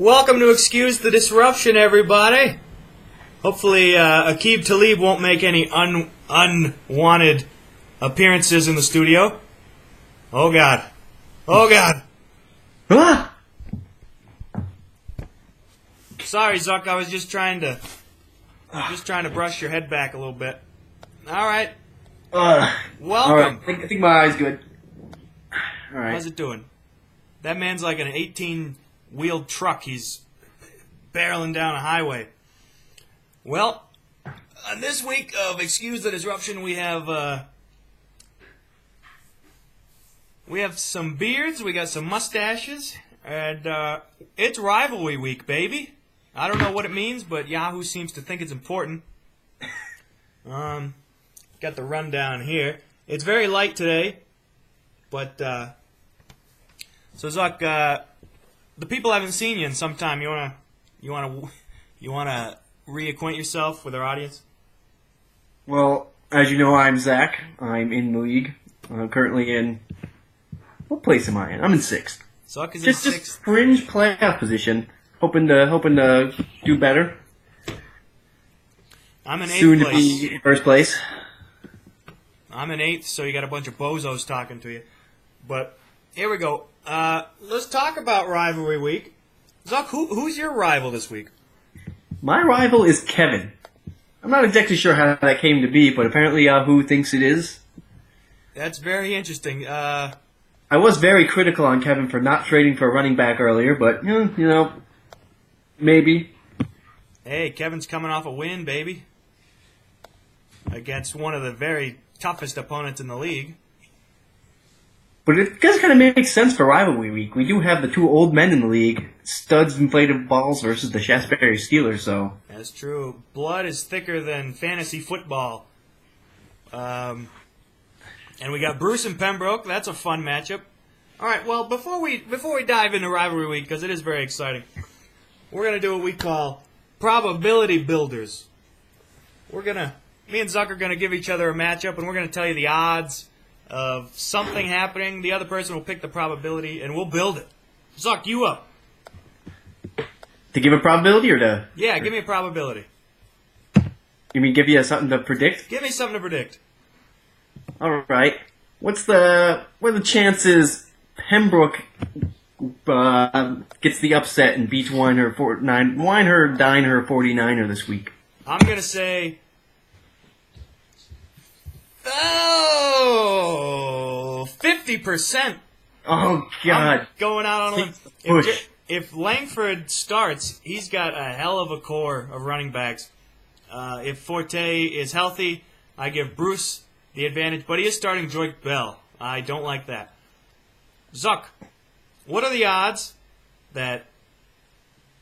Welcome to Excuse the Disruption, everybody. Hopefully, Aqib Talib won't make any unwanted appearances in the studio. Oh, God. Oh, God. Ah! Sorry, Zuck, I was just trying to brush your head back a little bit. All right. Welcome. All right. I think my eye's good. All right. How's it doing? That man's like an 18-wheeled truck. He's barreling down a highway. Well, on this week of Excuse the Disruption, we have some beards, we got some mustaches, and it's rivalry week, baby. I don't know what it means, but Yahoo seems to think it's important. Got the rundown here. It's very light today, but so Zuck, the people haven't seen you in some time. You wanna reacquaint yourself with our audience? Well, as you know, I'm Zach. I'm in the league. I'm currently in... What place am I in? I'm in 6th. Zuck is Just in 6th. fringe playoff position. Hoping to do better. I'm in 8th Soon place. to be in first place. I'm in 8th, so you got a bunch of bozos talking to you. But here we go. Let's talk about rivalry week. Zuck, who's your rival this week? My rival is Kevin. I'm not exactly sure how that came to be, but apparently Yahoo thinks it is. That's very interesting. I was very critical on Kevin for not trading for a running back earlier, but, you know, maybe. Hey, Kevin's coming off a win, baby, against one of the very toughest opponents in the league. But it does kind of make sense for rivalry week. We do have the two old men in the league, studs inflated balls versus the Shasberry Steelers, so... That's true. Blood is thicker than fantasy football. And we got Bruce and Pembroke. That's a fun matchup. All right, well, before we dive into rivalry week, because it is very exciting, we're going to do what we call probability builders. Me and Zuck are going to give each other a matchup, and we're going to tell you the odds of something happening. The other person will pick the probability, and we'll build it. Zuck, you up. To give a probability or to... Yeah, give me a probability. You mean give you something to predict? Give me something to predict. Alright. What are the chances Pembroke gets the upset and beats Diner 49er this week? I'm going to say... 50%. Oh, God. I'm going out on a Push. If Langford starts, he's got a hell of a core of running backs. If Forte is healthy, I give Bruce the advantage, but he is starting Joyke Bell. I don't like that. Zuck, what are the odds that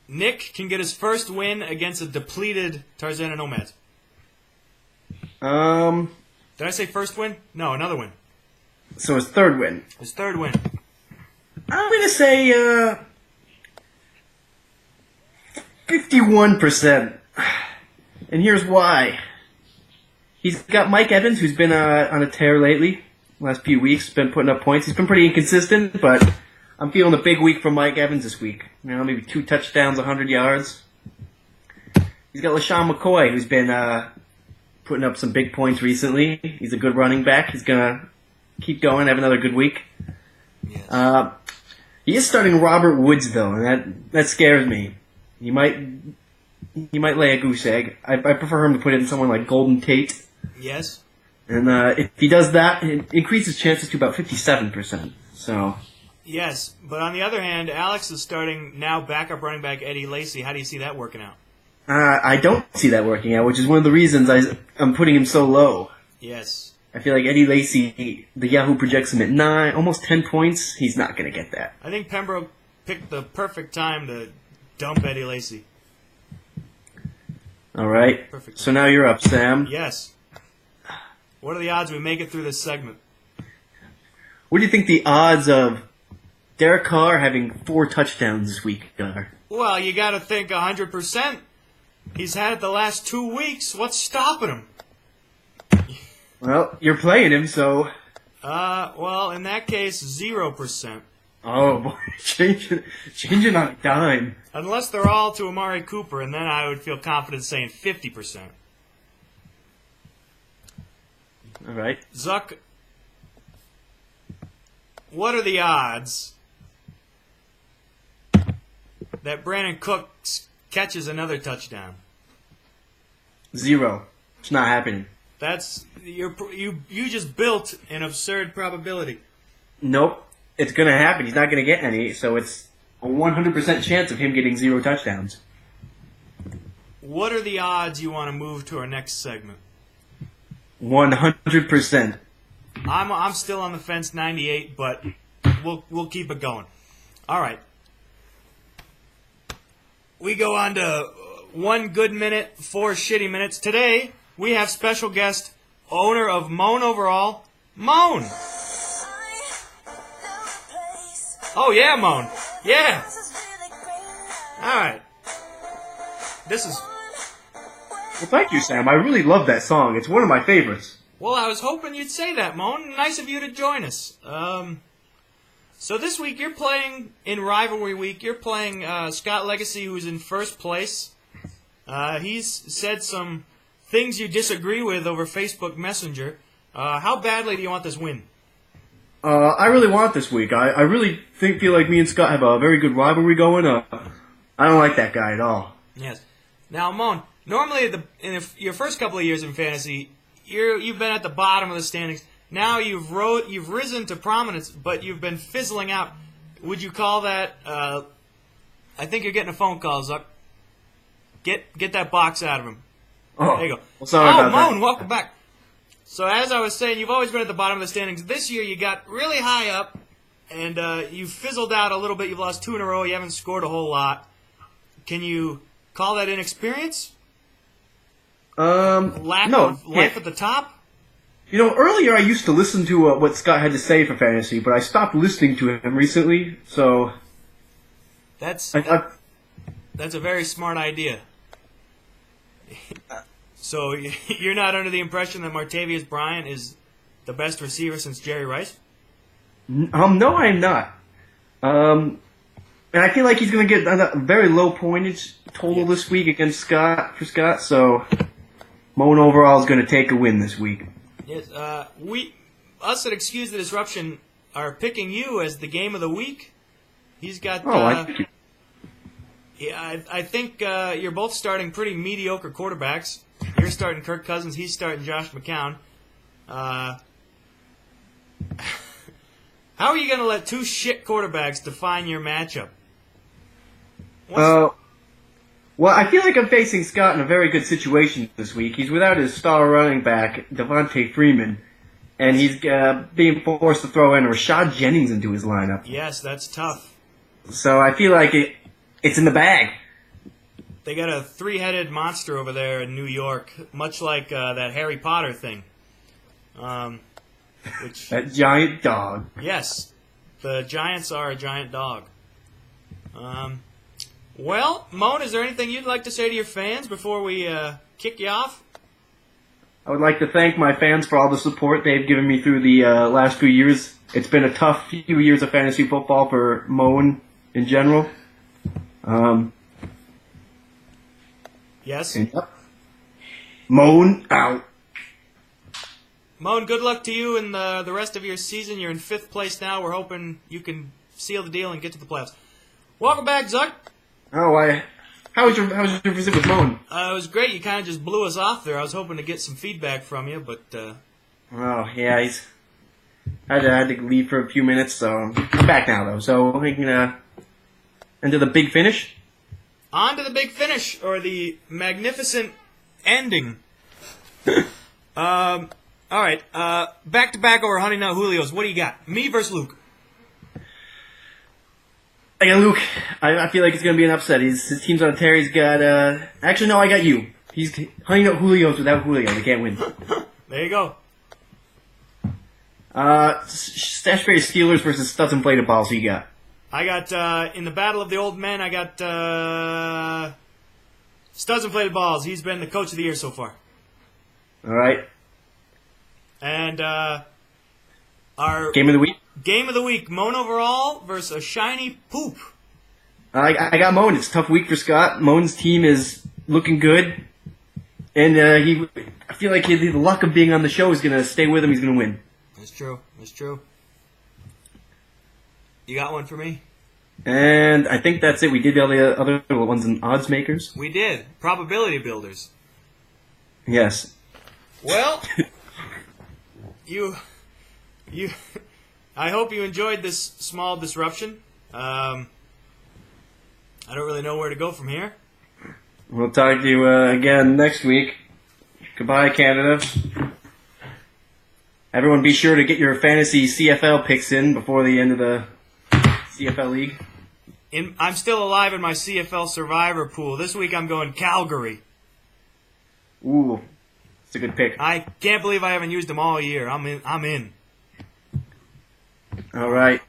Nick can get his first win against a depleted Tarzana Nomads? Did I say first win? No, another win. So his third win. His third win. I'm going to say 51%. And here's why. He's got Mike Evans, who's been on a tear lately. Last few weeks, been putting up points. He's been pretty inconsistent, but I'm feeling a big week from Mike Evans this week. You know, maybe 2 touchdowns, 100 yards. He's got LaShawn McCoy, who's been putting up some big points recently. He's a good running back. He's going to keep going, have another good week. Yes. He is starting Robert Woods, though, and that scares me. He might lay a goose egg. I prefer him to put in someone like Golden Tate. Yes. And if he does that, it increases chances to about 57%. So. Yes, but on the other hand, Alex is starting now backup running back Eddie Lacy. How do you see that working out? I don't see that working out, which is one of the reasons I'm putting him so low. Yes. I feel like Eddie Lacy, the Yahoo projects him at 9, almost 10 points. He's not going to get that. I think Pembroke picked the perfect time to dump Eddie Lacy. All right. Perfect. So now you're up, Sam. Yes. What are the odds we make it through this segment? What do you think the odds of Derek Carr having 4 touchdowns this week are? Well, you got to think 100%. He's had it the last 2 weeks. What's stopping him? Well, you're playing him, so... Well, in that case, 0%. Oh boy, changing on a dime. Unless they're all to Amari Cooper, and then I would feel confident saying 50%. All right. Zuck, what are the odds that Brandon Cooks catches another touchdown? 0. It's not happening. That's you just built an absurd probability. Nope. It's going to happen. He's not going to get any, so it's a 100% chance of him getting 0 touchdowns. What are the odds you want to move to our next segment? 100%. I'm still on the fence, 98, but we'll keep it going. All right. We go on to 1 good minute, 4 shitty minutes. Today we have special guest, owner of Moan Overall, Moan. Oh yeah, Moan. Yeah. All right. This is. Well, thank you, Sam. I really love that song. It's one of my favorites. Well, I was hoping you'd say that, Moan. Nice of you to join us. So this week you're playing in Rivalry Week. You're playing Scott Legacy, who's in first place. He's said some things you disagree with over Facebook Messenger. How badly do you want this win? I really want this week. I really feel like me and Scott have a very good rivalry going. I don't like that guy at all. Yes. Now, Moan, normally your first couple of years in fantasy, you've been at the bottom of the standings. Now you've risen to prominence, but you've been fizzling out. Would you call that? I think you're getting a phone call, Zuck. Get that box out of him. Oh, there you go. Well, sorry about Moan, that. welcome back. So as I was saying, you've always been at the bottom of the standings. This year you got really high up, and you fizzled out a little bit. You've lost 2 in a row. You haven't scored a whole lot. Can you call that inexperience? Lack of life at the top? You know, earlier I used to listen to what Scott had to say for fantasy, but I stopped listening to him recently, so... That's a very smart idea. So you're not under the impression that Martavius Bryant is the best receiver since Jerry Rice? No, I'm not. And I feel like he's going to get a very low pointage total this week against Scott, so Moan Overall is going to take a win this week. Yes, us at Excuse the Disruption are picking you as the game of the week. He's got. I think yeah, I think you're both starting pretty mediocre quarterbacks. You're starting Kirk Cousins. He's starting Josh McCown. How are you going to let 2 shit quarterbacks define your matchup? Well, I feel like I'm facing Scott in a very good situation this week. He's without his star running back, Devontae Freeman, and he's being forced to throw in Rashad Jennings into his lineup. Yes, that's tough. So I feel like it's in the bag. They got a 3-headed monster over there in New York, much like that Harry Potter thing. That giant dog. Yes, the Giants are a giant dog. Well, Moan, is there anything you'd like to say to your fans before we kick you off? I would like to thank my fans for all the support they've given me through the last few years. It's been a tough few years of fantasy football for Moan in general. Yes? Yep. Moan out. Moan, good luck to you in the rest of your season. You're in 5th place now. We're hoping you can seal the deal and get to the playoffs. Welcome back, Zuck. Oh, how was your visit with Moan? It was great. You kind of just blew us off there. I was hoping to get some feedback from you, but... Oh, yeah, I had to leave for a few minutes, so I'm back now, though. So we can into the big finish? On to the big finish, or the magnificent ending. All right, back-to-back over Honey Nut Julio's. What do you got? Me versus Luke. I got Luke. I feel like it's going to be an upset. His team's on a tear. He's got, actually, no, I got you. He's Honey Nut Julio's without Julio. They can't win. There you go. Stashberry Steelers versus Studs Inflated Balls. Who you got? I got, in the Battle of the Old Men, I got, Studs Inflated Balls. He's been the coach of the year so far. All right. And, Our Game of the week. game of the week: Moan Overall versus a shiny poop. I got Moan. It's a tough week for Scott. Moan's team is looking good, and I feel like the luck of being on the show is gonna stay with him. He's gonna win. That's true. That's true. You got one for me? And I think that's it. We did all the other ones in odds makers. We did. Probability builders. Yes. Well, you, I hope you enjoyed this small disruption. I don't really know where to go from here. We'll talk to you again next week. Goodbye, Canada. Everyone be sure to get your fantasy CFL picks in before the end of the CFL league. I'm still alive in my CFL survivor pool. This week I'm going Calgary. Ooh, it's a good pick. I can't believe I haven't used them all year. I'm in. All right.